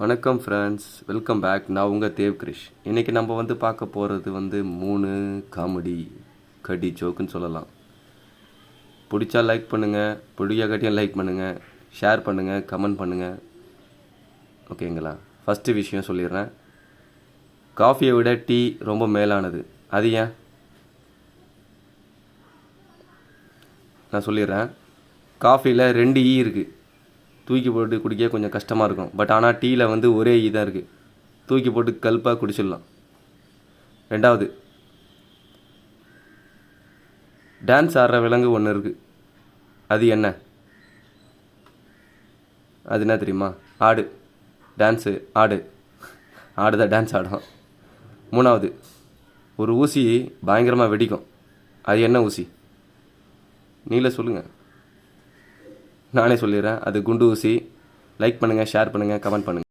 வணக்கம் friends, welcome back. நான் உங்கள் தேவ் கிரிஷ். இன்றைக்கி நம்ம பார்க்க போகிறது 3 காமெடி கடி ஜோக்குன்னு சொல்லலாம். பிடிச்சா லைக் பண்ணுங்கள், பிடிக்காட்டியும் லைக் பண்ணுங்கள், ஷேர் பண்ணுங்கள், கமெண்ட் பண்ணுங்கள். ஓகேங்களா? ஃபஸ்ட்டு விஷயம் சொல்லிடுறேன். காஃபியை விட டீ ரொம்ப மேலானது. அது ஏன்? நான் சொல்லிடுறேன். காஃபியில் 2 ஈ இருக்குது. தூக்கி போட்டு குடிக்க கொஞ்சம் கஷ்டமாக இருக்கும். பட் ஆனால் டீயில் ஒரே ஈ தான் இருக்குது. தூக்கி போட்டு கல்ப்பாக குடிச்சிடலாம். 2வது, டான்ஸ் ஆடுற விலங்கு ஒன்று இருக்குது. அது என்ன? அது என்ன தெரியுமா? ஆடு. டான்ஸு ஆடு. ஆடு தான் டான்ஸ் ஆடும். 3வது, ஒரு ஊசி பயங்கரமாக வெடிக்கும். அது என்ன ஊசி? நீங்களே சொல்லுங்கள். நானே சொல்லிடுறேன். அது குண்டு ஊசி. லைக் பண்ணுங்கள், ஷேர் பண்ணுங்கள், கமெண்ட் பண்ணுங்கள்.